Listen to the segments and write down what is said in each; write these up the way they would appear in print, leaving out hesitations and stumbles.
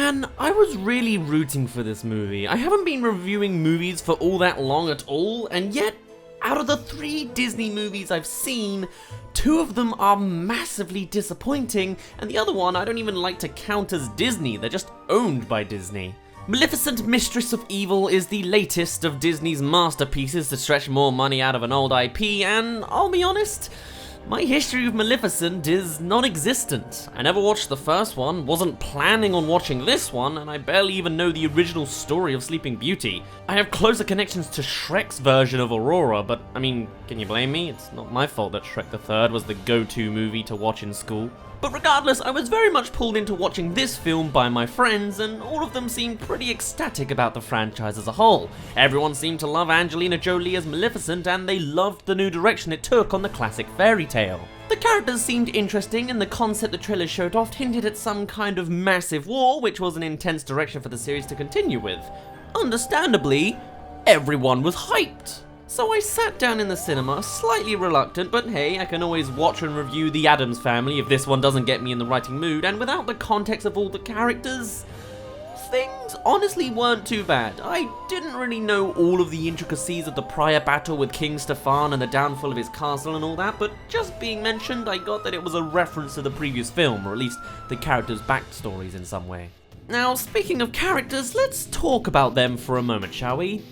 Man, I was really rooting for this movie. I haven't been reviewing movies for all that long at all, and yet, out of the 3 Disney movies I've seen, 2 of them are massively disappointing, and the other one I don't even like to count as Disney, they're just owned by Disney. Maleficent, Mistress of Evil is the latest of Disney's masterpieces to stretch more money out of an old IP, and I'll be honest, my history with Maleficent is non-existent. I never watched the first one, wasn't planning on watching this one, and I barely even know the original story of Sleeping Beauty. I have closer connections to Shrek's version of Aurora, but I mean, can you blame me? It's not my fault that Shrek the Third was the go-to movie to watch in school. But regardless, I was very much pulled into watching this film by my friends, and all of them seemed pretty ecstatic about the franchise as a whole. Everyone seemed to love Angelina Jolie as Maleficent, and they loved the new direction it took on the classic fairy tale. The characters seemed interesting, and the concept the trailer showed off hinted at some kind of massive war, which was an intense direction for the series to continue with. Understandably, everyone was hyped. So I sat down in the cinema, slightly reluctant, but hey, I can always watch and review The Addams Family if this one doesn't get me in the writing mood, and without the context of all the characters, things honestly weren't too bad. I didn't really know all of the intricacies of the prior battle with King Stefan and the downfall of his castle and all that, but just being mentioned, I got that it was a reference to the previous film, or at least the characters' backstories in some way. Now, speaking of characters, let's talk about them for a moment, shall we?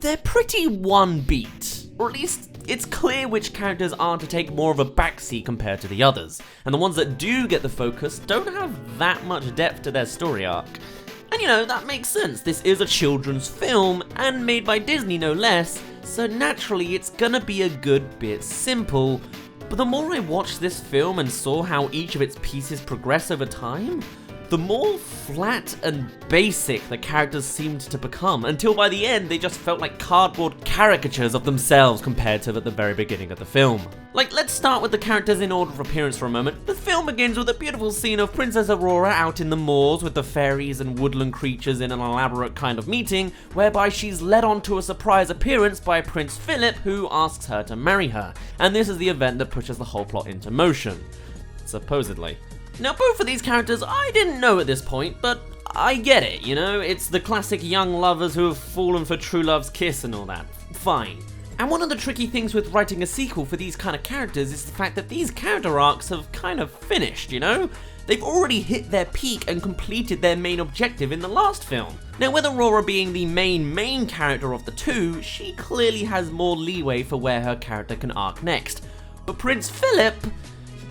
They're pretty one beat, or at least it's clear which characters are to take more of a backseat compared to the others, and the ones that do get the focus don't have that much depth to their story arc. And you know, that makes sense, this is a children's film, and made by Disney no less, so naturally it's gonna be a good bit simple, but the more I watched this film and saw how each of its pieces progress over time, the more flat and basic the characters seemed to become, until by the end they just felt like cardboard caricatures of themselves compared to at the very beginning of the film. Like, let's start with the characters in order of appearance for a moment. The film begins with a beautiful scene of Princess Aurora out in the moors with the fairies and woodland creatures in an elaborate kind of meeting, whereby she's led on to a surprise appearance by Prince Philip, who asks her to marry her, and this is the event that pushes the whole plot into motion. Supposedly. Now, both of these characters I didn't know at this point, but I get it, you know? It's the classic young lovers who have fallen for true love's kiss and all that. Fine. And one of the tricky things with writing a sequel for these kind of characters is the fact that these character arcs have kind of finished, you know? They've already hit their peak and completed their main objective in the last film. Now, with Aurora being the main character of the two, she clearly has more leeway for where her character can arc next. But Prince Philip,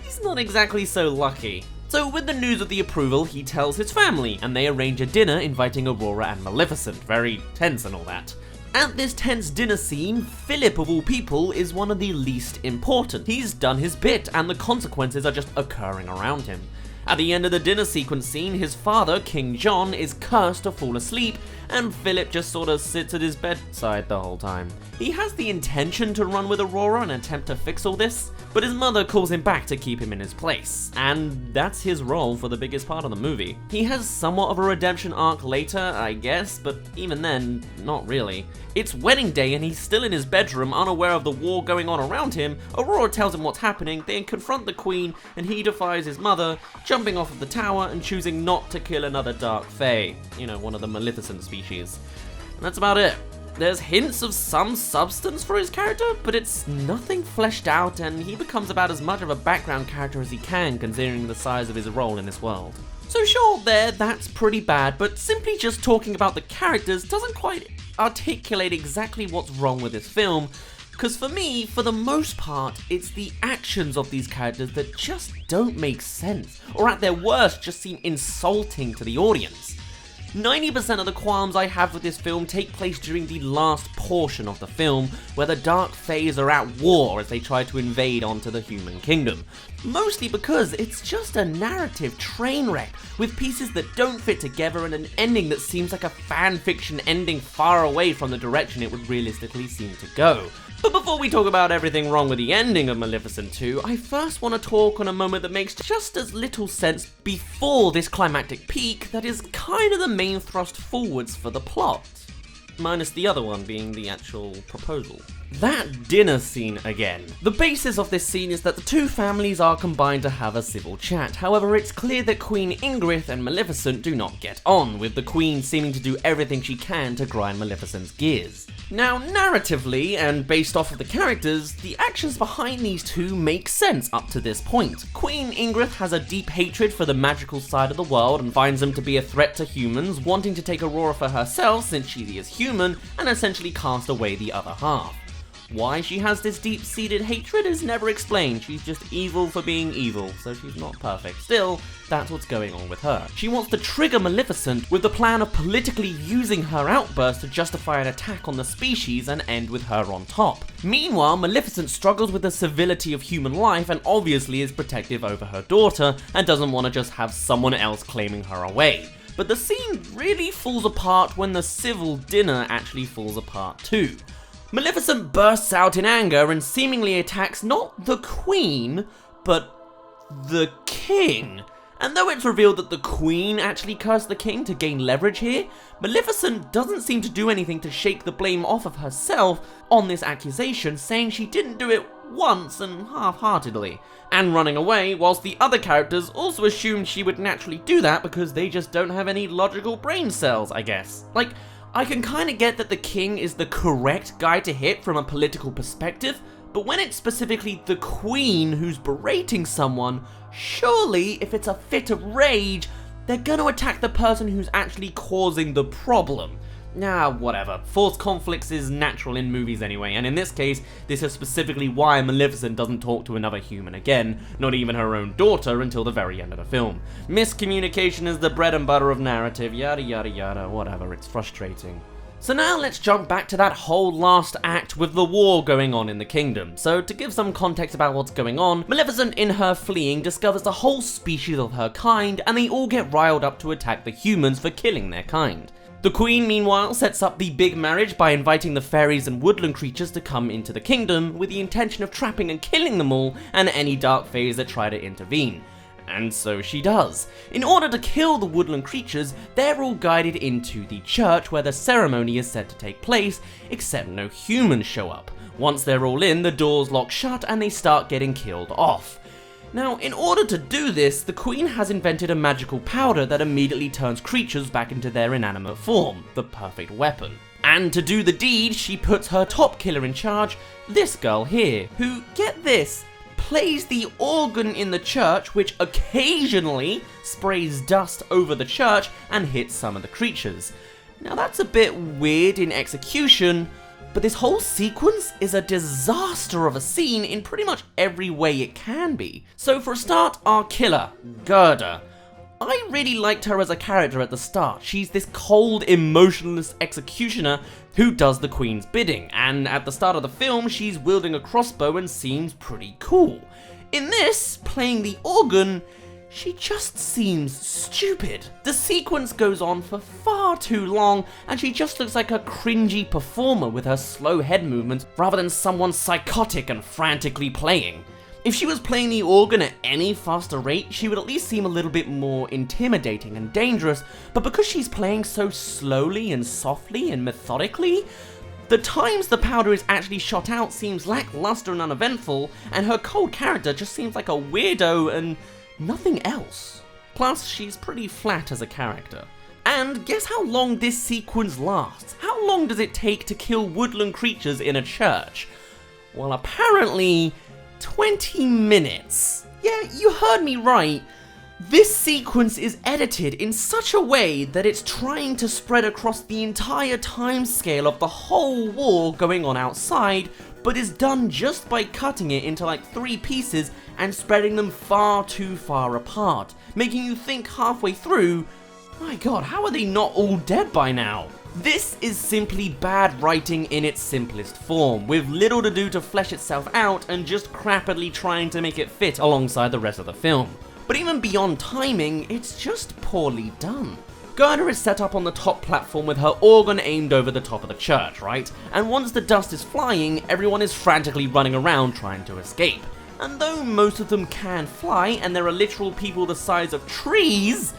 he's not exactly so lucky. So with the news of the approval, he tells his family, and they arrange a dinner inviting Aurora and Maleficent, very tense and all that. At this tense dinner scene, Philip of all people is one of the least important. He's done his bit, and the consequences are just occurring around him. At the end of the dinner sequence scene, his father, King John, is cursed to fall asleep, and Philip just sort of sits at his bedside the whole time. He has the intention to run with Aurora and attempt to fix all this, but his mother calls him back to keep him in his place, and that's his role for the biggest part of the movie. He has somewhat of a redemption arc later, I guess, but even then, not really. It's wedding day and he's still in his bedroom, unaware of the war going on around him. Aurora tells him what's happening, they confront the queen, and he defies his mother, jumping off of the tower and choosing not to kill another dark fae, you know, one of the Maleficent species. And that's about it. There's hints of some substance for his character, but it's nothing fleshed out, and he becomes about as much of a background character as he can considering the size of his role in this world. So sure, that's pretty bad, but simply just talking about the characters doesn't quite articulate exactly what's wrong with this film, because for me, for the most part, it's the actions of these characters that just don't make sense, or at their worst just seem insulting to the audience. 90% of the qualms I have with this film take place during the last portion of the film, where the Dark Faes are at war as they try to invade onto the human kingdom. Mostly because it's just a narrative train wreck, with pieces that don't fit together and an ending that seems like a fanfiction ending far away from the direction it would realistically seem to go. But before we talk about everything wrong with the ending of Maleficent 2, I first want to talk on a moment that makes just as little sense before this climactic peak that is kind of the main thrust forwards for the plot. minus the other one being the actual proposal. That dinner scene again. The basis of this scene is that the two families are combined to have a civil chat. However, it's clear that Queen Ingrid and Maleficent do not get on, with the Queen seeming to do everything she can to grind Maleficent's gears. Now, narratively, and based off of the characters, the actions behind these two make sense up to this point. Queen Ingrid has a deep hatred for the magical side of the world and finds them to be a threat to humans, wanting to take Aurora for herself since she is human and essentially cast away the other half. Why she has this deep-seated hatred is never explained. She's just evil for being evil, so she's not perfect. Still, that's what's going on with her. She wants to trigger Maleficent with the plan of politically using her outburst to justify an attack on the species and end with her on top. Meanwhile, Maleficent struggles with the civility of human life and obviously is protective over her daughter and doesn't want to just have someone else claiming her away. But the scene really falls apart when the civil dinner actually falls apart too. Maleficent bursts out in anger and seemingly attacks not the Queen, but the King. And though it's revealed that the Queen actually cursed the King to gain leverage here, Maleficent doesn't seem to do anything to shake the blame off of herself on this accusation, saying she didn't do it once and half-heartedly, and running away, whilst the other characters also assumed she would naturally do that because they just don't have any logical brain cells, I guess. Like, I can kinda get that the King is the correct guy to hit from a political perspective, but when it's specifically the Queen who's berating someone, surely if it's a fit of rage, they're gonna attack the person who's actually causing the problem. Nah, whatever. Forced conflicts is natural in movies anyway, and in this case, this is specifically why Maleficent doesn't talk to another human again, not even her own daughter, until the very end of the film. Miscommunication is the bread and butter of narrative, yada yada yada, whatever, it's frustrating. So now let's jump back to that whole last act with the war going on in the kingdom. So to give some context about what's going on, Maleficent in her fleeing discovers the whole species of her kind, and they all get riled up to attack the humans for killing their kind. The Queen, meanwhile, sets up the big marriage by inviting the fairies and woodland creatures to come into the kingdom with the intention of trapping and killing them all and any dark fays that try to intervene. And so she does. In order to kill the woodland creatures, they're all guided into the church where the ceremony is said to take place, except no humans show up. Once they're all in, the doors lock shut and they start getting killed off. Now, in order to do this, the Queen has invented a magical powder that immediately turns creatures back into their inanimate form, the perfect weapon. And to do the deed, she puts her top killer in charge, this girl here, who, get this, plays the organ in the church, which occasionally sprays dust over the church and hits some of the creatures. Now that's a bit weird in execution, but this whole sequence is a disaster of a scene in pretty much every way it can be. So for a start, our killer, Gerda. I really liked her as a character at the start. She's this cold, emotionless executioner who does the Queen's bidding, and at the start of the film, she's wielding a crossbow and seems pretty cool. In this, playing the organ, she just seems stupid. The sequence goes on for far too long, and she just looks like a cringy performer with her slow head movements rather than someone psychotic and frantically playing. If she was playing the organ at any faster rate, she would at least seem a little bit more intimidating and dangerous, but because she's playing so slowly and softly and methodically, the times the powder is actually shot out seems lackluster and uneventful, and her cold character just seems like a weirdo and nothing else. Plus, she's pretty flat as a character. And guess how long this sequence lasts? How long does it take to kill woodland creatures in a church? Well, apparently 20 minutes. Yeah, you heard me right. This sequence is edited in such a way that it's trying to spread across the entire timescale of the whole war going on outside, but is done just by cutting it into like 3 pieces and spreading them far too far apart, making you think halfway through, my god, how are they not all dead by now? This is simply bad writing in its simplest form, with little to do to flesh itself out and just crappily trying to make it fit alongside the rest of the film. But even beyond timing, it's just poorly done. Gerda is set up on the top platform with her organ aimed over the top of the church, right? And once the dust is flying, everyone is frantically running around trying to escape. And though most of them can fly, and there are literal people the size of trees,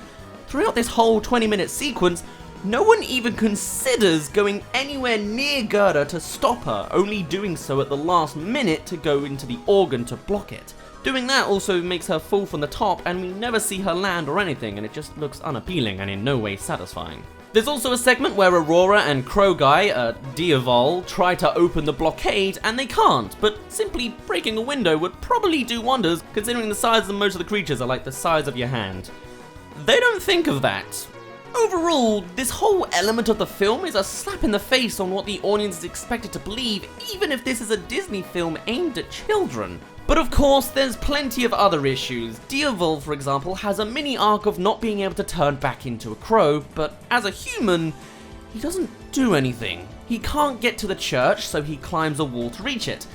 throughout this whole 20-minute sequence, No one even considers going anywhere near Gerda to stop her, only doing so at the last minute to go into the organ to block it. Doing that also makes her fall from the top, and we never see her land or anything, and it just looks unappealing and in no way satisfying. There's also a segment where Aurora and Crow Guy, Diaval, try to open the blockade, and they can't, but simply breaking a window would probably do wonders, considering the size of most of the creatures are like the size of your hand. They don't think of that. Overall, this whole element of the film is a slap in the face on what the audience is expected to believe, even if this is a Disney film aimed at children. But of course, there's plenty of other issues. Diaval, for example, has a mini arc of not being able to turn back into a crow, but as a human, he doesn't do anything. He can't get to the church, so he climbs a wall to reach it.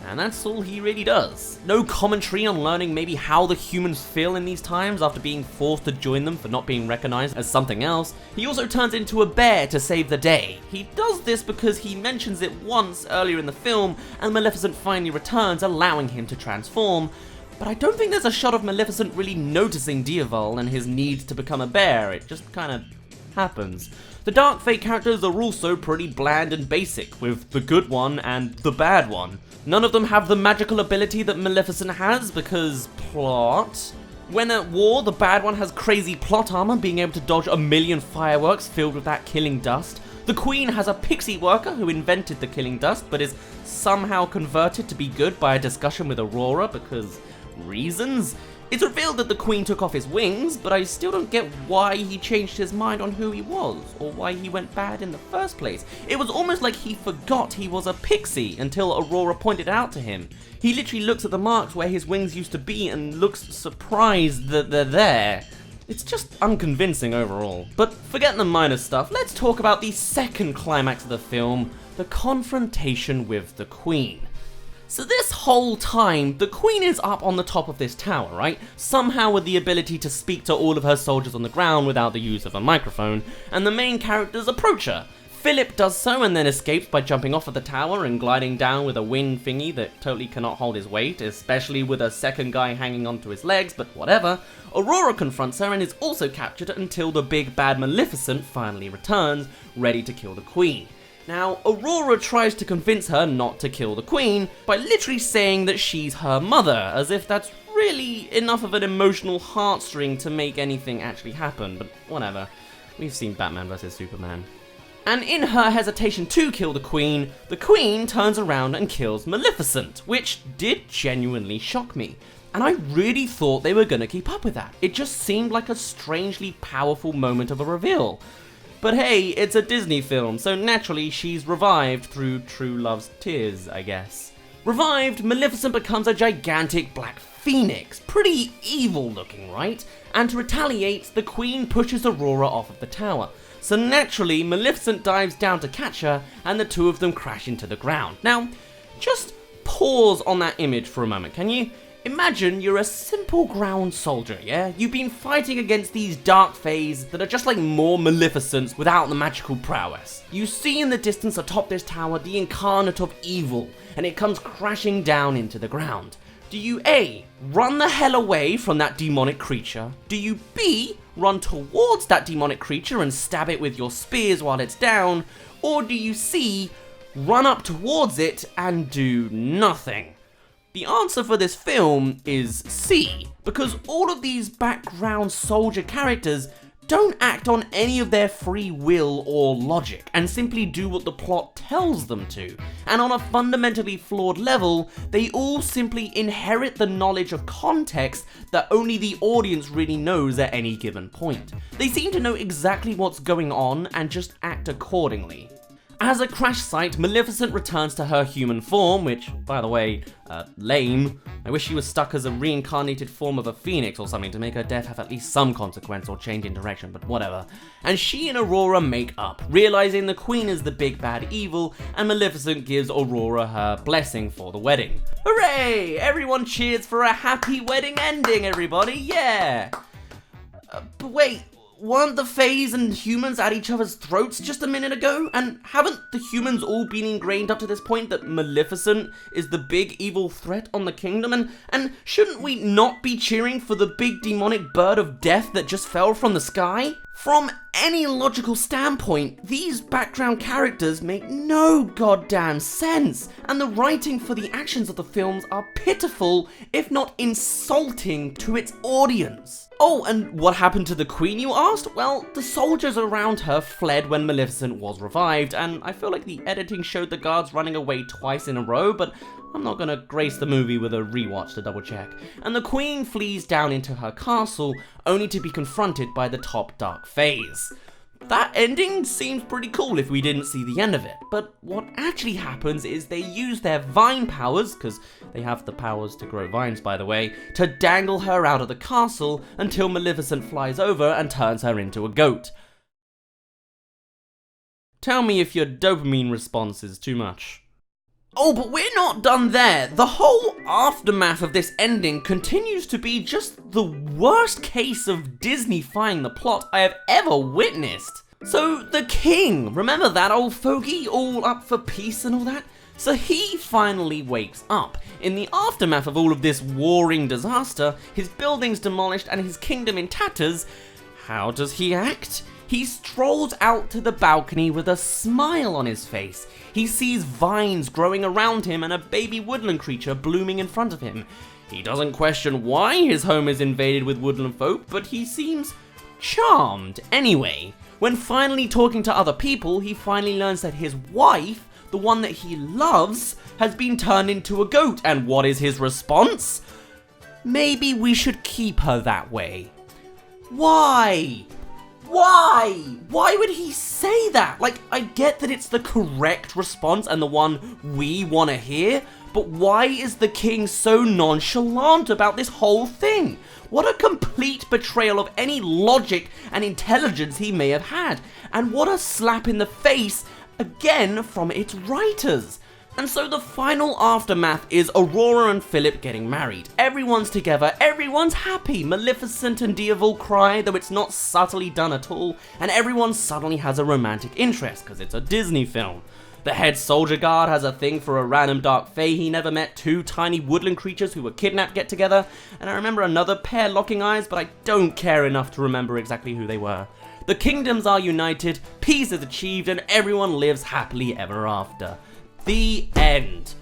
And that's all he really does. No commentary on learning maybe how the humans feel in these times after being forced to join them for not being recognized as something else. He also turns into a bear to save the day. He does this because he mentions it once earlier in the film, and Maleficent finally returns, allowing him to transform. But I don't think there's a shot of Maleficent really noticing Diaval and his need to become a bear. It just kind of happens. The Dark Fate characters are also pretty bland and basic, with the good one and the bad one. None of them have the magical ability that Maleficent has, because plot. When at war, the bad one has crazy plot armor, being able to dodge a million fireworks filled with that killing dust. The Queen has a pixie worker who invented the killing dust, but is somehow converted to be good by a discussion with Aurora, because reasons? It's revealed that the Queen took off his wings, but I still don't get why he changed his mind on who he was, or why he went bad in the first place. It was almost like he forgot he was a pixie until Aurora pointed out to him. He literally looks at the marks where his wings used to be and looks surprised that they're there. It's just unconvincing overall. But forget the minor stuff, let's talk about the second climax of the film, the confrontation with the Queen. So this whole time, the Queen is up on the top of this tower, right? Somehow with the ability to speak to all of her soldiers on the ground without the use of a microphone, and the main characters approach her. Philip does so and then escapes by jumping off of the tower and gliding down with a wind thingy that totally cannot hold his weight, especially with a second guy hanging onto his legs, but whatever. Aurora confronts her and is also captured until the big bad Maleficent finally returns, ready to kill the Queen. Now, Aurora tries to convince her not to kill the Queen by literally saying that she's her mother, as if that's really enough of an emotional heartstring to make anything actually happen, but whatever. We've seen Batman vs Superman. And in her hesitation to kill the Queen turns around and kills Maleficent, which did genuinely shock me. And I really thought they were gonna keep up with that. It just seemed like a strangely powerful moment of a reveal. But hey, it's a Disney film, so naturally she's revived through true love's tears, I guess. Revived, Maleficent becomes a gigantic black phoenix, pretty evil looking, right? And to retaliate, the Queen pushes Aurora off of the tower. So naturally, Maleficent dives down to catch her, and the two of them crash into the ground. Now, just pause on that image for a moment, can you? Imagine you're a simple ground soldier, yeah? You've been fighting against these dark fays that are just like more Maleficents without the magical prowess. You see in the distance atop this tower the incarnate of evil, and it comes crashing down into the ground. Do you A, run the hell away from that demonic creature? Do you B, run towards that demonic creature and stab it with your spears while it's down? Or do you C, run up towards it and do nothing? The answer for this film is C, because all of these background soldier characters don't act on any of their free will or logic, and simply do what the plot tells them to. And on a fundamentally flawed level, they all simply inherit the knowledge of context that only the audience really knows at any given point. They seem to know exactly what's going on and just act accordingly. As a crash site, Maleficent returns to her human form, which, by the way, lame. I wish she was stuck as a reincarnated form of a phoenix or something to make her death have at least some consequence or change in direction, but whatever. And she and Aurora make up, realizing the Queen is the big bad evil, and Maleficent gives Aurora her blessing for the wedding. Hooray! Everyone cheers for a happy wedding ending, everybody, yeah! But wait, weren't the Fays and humans at each other's throats just a minute ago? And haven't the humans all been ingrained up to this point that Maleficent is the big evil threat on the kingdom? And shouldn't we not be cheering for the big demonic bird of death that just fell from the sky? From any logical standpoint, these background characters make no goddamn sense, and the writing for the actions of the films are pitiful, if not insulting, to its audience. Oh, and what happened to the Queen, you asked? Well, the soldiers around her fled when Maleficent was revived, and I feel like the editing showed the guards running away twice in a row, but I'm not gonna grace the movie with a rewatch to double check. And the Queen flees down into her castle, only to be confronted by the top dark phase. That ending seems pretty cool if we didn't see the end of it, but what actually happens is they use their vine powers, because they have the powers to grow vines by the way, to dangle her out of the castle until Maleficent flies over and turns her into a goat. Tell me if your dopamine response is too much. Oh, but we're not done there. The whole aftermath of this ending continues to be just the worst case of Disney-fying the plot I have ever witnessed. So, the king, remember that old fogey, all up for peace and all that? So he finally wakes up. In the aftermath of all of this warring disaster, his buildings demolished and his kingdom in tatters, how does he act? He strolls out to the balcony with a smile on his face. He sees vines growing around him and a baby woodland creature blooming in front of him. He doesn't question why his home is invaded with woodland folk, but he seems charmed anyway. When finally talking to other people, he finally learns that his wife, the one that he loves, has been turned into a goat, and what is his response? Maybe we should keep her that way. Why? Why? Why would he say that? Like, I get that it's the correct response and the one we want to hear, but why is the king so nonchalant about this whole thing? What a complete betrayal of any logic and intelligence he may have had, and what a slap in the face, again, from its writers. And so the final aftermath is Aurora and Philip getting married. Everyone's together, everyone's happy. Maleficent and Evil cry, though it's not subtly done at all, and everyone suddenly has a romantic interest, because it's a Disney film. The head soldier guard has a thing for a random dark fae he never met, two tiny woodland creatures who were kidnapped get together, and I remember another pair locking eyes, but I don't care enough to remember exactly who they were. The kingdoms are united, peace is achieved, and everyone lives happily ever after. The end.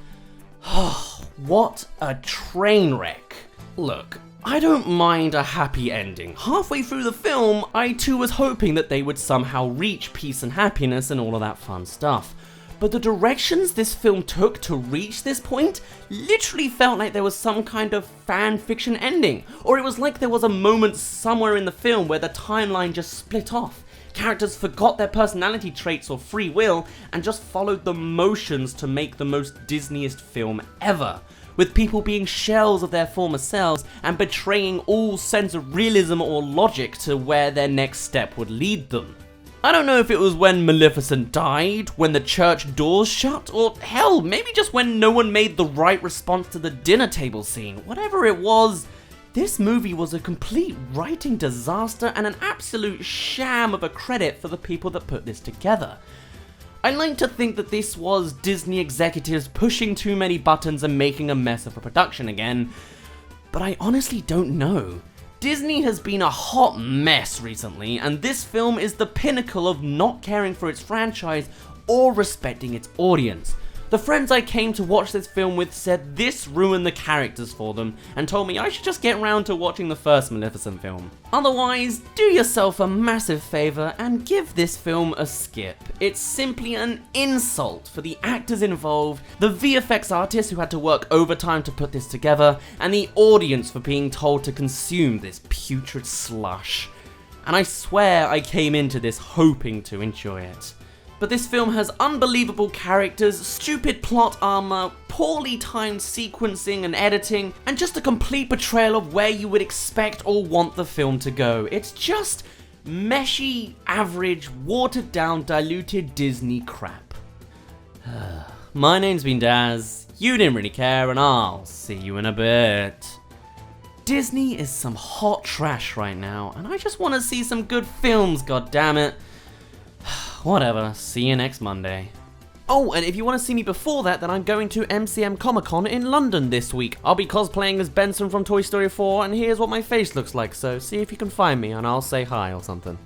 What a train wreck. Look, I don't mind a happy ending. Halfway through the film, I too was hoping that they would somehow reach peace and happiness and all of that fun stuff. But the directions this film took to reach this point literally felt like there was some kind of fan fiction ending, or it was like there was a moment somewhere in the film where the timeline just split off. Characters forgot their personality traits or free will and just followed the motions to make the most Disneyest film ever, with people being shells of their former selves and betraying all sense of realism or logic to where their next step would lead them. I don't know if it was when Maleficent died, when the church doors shut, or hell, maybe just when no one made the right response to the dinner table scene. Whatever it was, this movie was a complete writing disaster and an absolute sham of a credit for the people that put this together. I like to think that this was Disney executives pushing too many buttons and making a mess of a production again, but I honestly don't know. Disney has been a hot mess recently, and this film is the pinnacle of not caring for its franchise or respecting its audience. The friends I came to watch this film with said this ruined the characters for them and told me I should just get round to watching the first Maleficent film. Otherwise, do yourself a massive favour and give this film a skip. It's simply an insult for the actors involved, the VFX artists who had to work overtime to put this together, and the audience for being told to consume this putrid slush. And I swear I came into this hoping to enjoy it. But this film has unbelievable characters, stupid plot armor, poorly timed sequencing and editing, and just a complete betrayal of where you would expect or want the film to go. It's just meshy, average, watered down, diluted Disney crap. My name's been Dazz, you didn't really care, and I'll see you in a bit. Disney is some hot trash right now, and I just want to see some good films, goddammit. Whatever, see you next Monday. Oh, and if you want to see me before that, then I'm going to MCM Comic Con in London this week. I'll be cosplaying as Benson from Toy Story 4, and here's what my face looks like, so see if you can find me and I'll say hi or something.